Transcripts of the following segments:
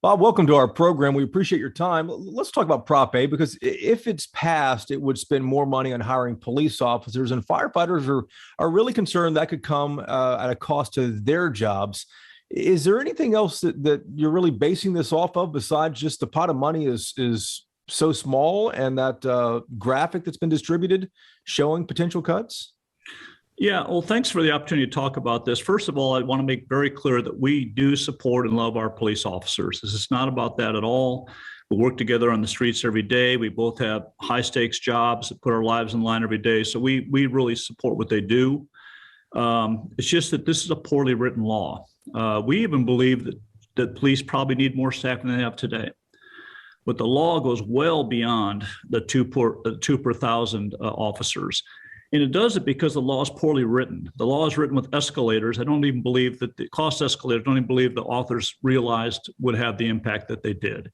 Bob, welcome to our program. We appreciate your time. Let's talk about Prop A because if it's passed, it would spend more money on hiring police officers, and firefighters are really concerned that could come at a cost to their jobs. Is there anything else that you're really basing this off of besides just the pot of money is so small and that graphic that's been distributed showing potential cuts? Yeah, well, thanks for the opportunity to talk about this. First of all, I want to make very clear that we do support and love our police officers. This is not about that at all. We work together on the streets every day. We both have high stakes jobs that put our lives in line every day. So we really support what they do. It's just that this is a poorly written law. We even believe that police probably need more staff than they have today. But the law goes well beyond the two per thousand officers. And it does it because the law is poorly written. The law is written with escalators. I don't even believe that the cost escalators, I don't even believe the authors realized would have the impact that they did.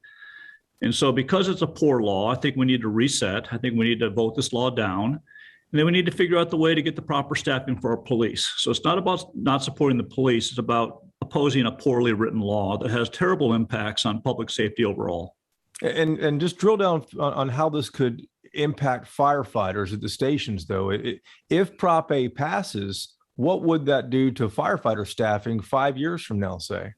And so because it's a poor law, I think we need to reset. I think we need to vote this law down. And then we need to figure out the way to get the proper staffing for our police. So it's not about not supporting the police. It's about opposing a poorly written law that has terrible impacts on public safety overall. And just drill down on how this could impact firefighters at the stations, though. If Prop A passes, what would that do to firefighter staffing 5 years from now, say?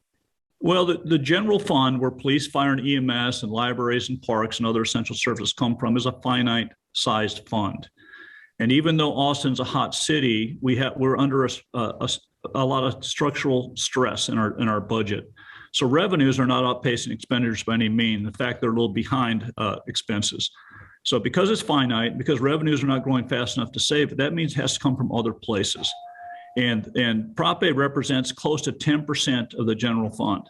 Well, the general fund where police, fire, and EMS and libraries and parks and other essential services come from is a finite sized fund. And even though Austin's a hot city, we're under a lot of structural stress in our budget. So revenues are not outpacing expenditures by any means. In fact, they're a little behind expenses. So because it's finite, because revenues are not growing fast enough to save it, that means it has to come from other places. And Prop A represents close to 10% of the general fund.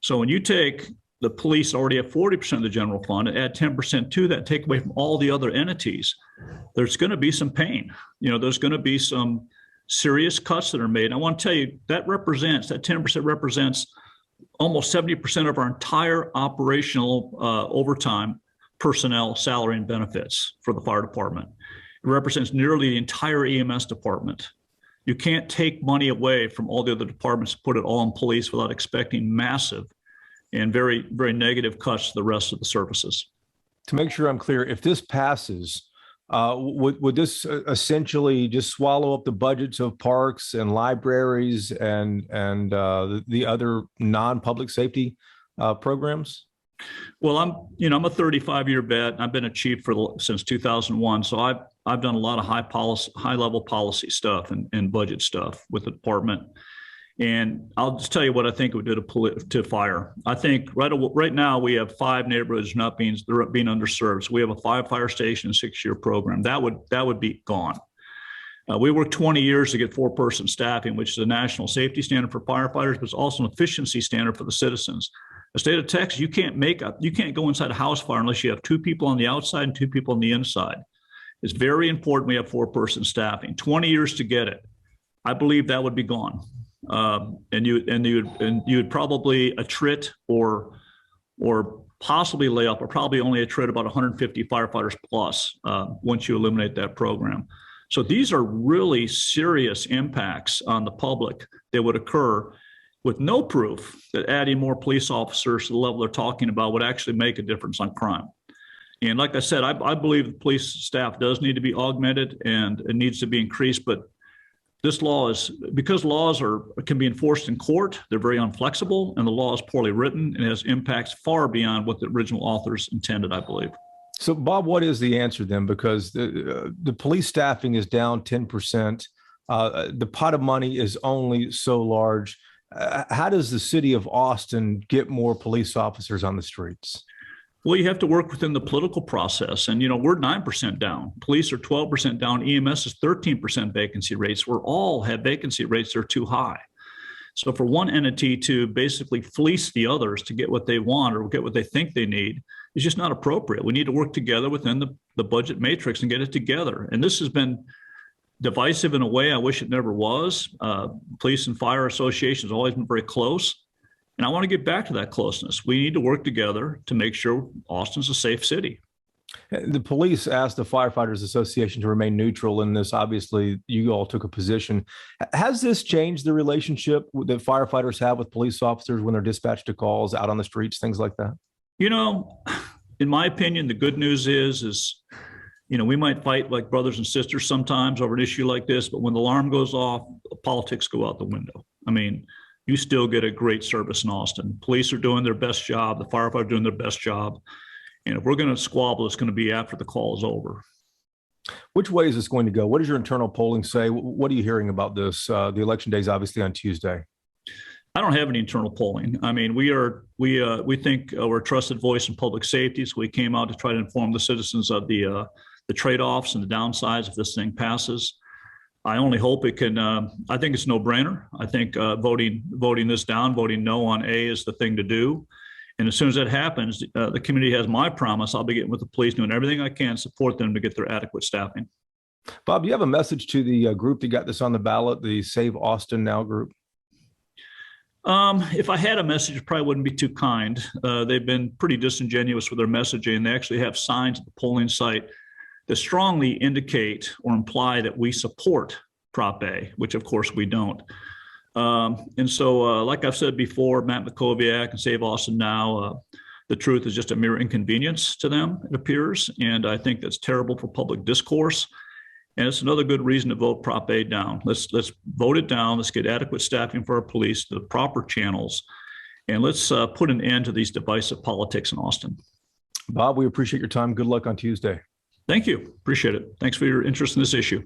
So when you take the police already have 40% of the general fund and add 10% to that, take away from all the other entities, there's going to be some pain. There's going to be some serious cuts that are made. And I want to tell you that 10% represents almost 70% of our entire operational overtime personnel salary and benefits for the fire department. It represents nearly the entire EMS department. You can't take money away from all the other departments, put it all in police without expecting massive and very, very negative cuts to the rest of the services. To make sure I'm clear, if this passes, would this essentially just swallow up the budgets of parks and libraries and the other non-public safety programs? Well, I'm a 35-year vet. I've been a chief since 2001. So I've done a lot of high level policy stuff and budget stuff with the department. And I'll just tell you what I think it would do to fire. I think right now we have 5 neighborhoods they're being underserved. So we have a 5 fire station, 6-year program. That would be gone. We worked 20 years to get 4-person staffing, which is a national safety standard for firefighters, but it's also an efficiency standard for the citizens. The state of Texas, you can't go inside a house fire unless you have 2 people on the outside and 2 people on the inside. It's very important we have 4-person staffing. 20 years to get it. I believe that would be gone. And you would probably attrit or possibly lay off, or probably only attrit about 150 firefighters plus once you eliminate that program. So these are really serious impacts on the public that would occur with no proof that adding more police officers to the level they're talking about would actually make a difference on crime. And like I said, I believe the police staff does need to be augmented and it needs to be increased, but this law because laws can be enforced in court, they're very inflexible, and the law is poorly written and has impacts far beyond what the original authors intended, I believe. So, Bob, what is the answer then? Because the police staffing is down 10%. The pot of money is only so large. How does the city of Austin get more police officers on the streets? Well, you have to work within the political process. And, we're 9% down. Police are 12% down. EMS is 13% vacancy rates. We all have vacancy rates that are too high. So for one entity to basically fleece the others to get what they want or get what they think they need is just not appropriate. We need to work together within the budget matrix and get it together. And this has been divisive in a way I wish it never was. Police and Fire Association has always been very close. And I want to get back to that closeness. We need to work together to make sure Austin's a safe city. The police asked the Firefighters Association to remain neutral in this. Obviously, you all took a position. Has this changed the relationship that firefighters have with police officers when they're dispatched to calls out on the streets, things like that? You know, in my opinion, the good news is, we might fight like brothers and sisters sometimes over an issue like this, but when the alarm goes off, politics go out the window. I mean, you still get a great service in Austin. Police are doing their best job. The firefighters are doing their best job. And if we're going to squabble, it's going to be after the call is over. Which way is this going to go? What does your internal polling say? What are you hearing about this? The election day is obviously on Tuesday. I don't have any internal polling. I mean, we think we're a trusted voice in public safety. So we came out to try to inform the citizens of the trade-offs and the downsides if this thing passes. I only hope it can. I think it's no brainer. I think voting this down, voting no on A is the thing to do. And as soon as that happens, the community has my promise. I'll be getting with the police, doing everything I can to support them to get their adequate staffing. Bob, do you have a message to the group that got this on the ballot, the Save Austin Now group? If I had a message, it probably wouldn't be too kind. They've been pretty disingenuous with their messaging. They actually have signs at the polling site that strongly indicate or imply that we support Prop A, which of course we don't. And so, like I've said before, Matt Mackowiak and Save Austin Now, the truth is just a mere inconvenience to them, it appears. And I think that's terrible for public discourse. And it's another good reason to vote Prop A down. Let's vote it down. Let's get adequate staffing for our police, the proper channels, and let's put an end to these divisive politics in Austin. Bob, we appreciate your time. Good luck on Tuesday. Thank you. Appreciate it. Thanks for your interest in this issue.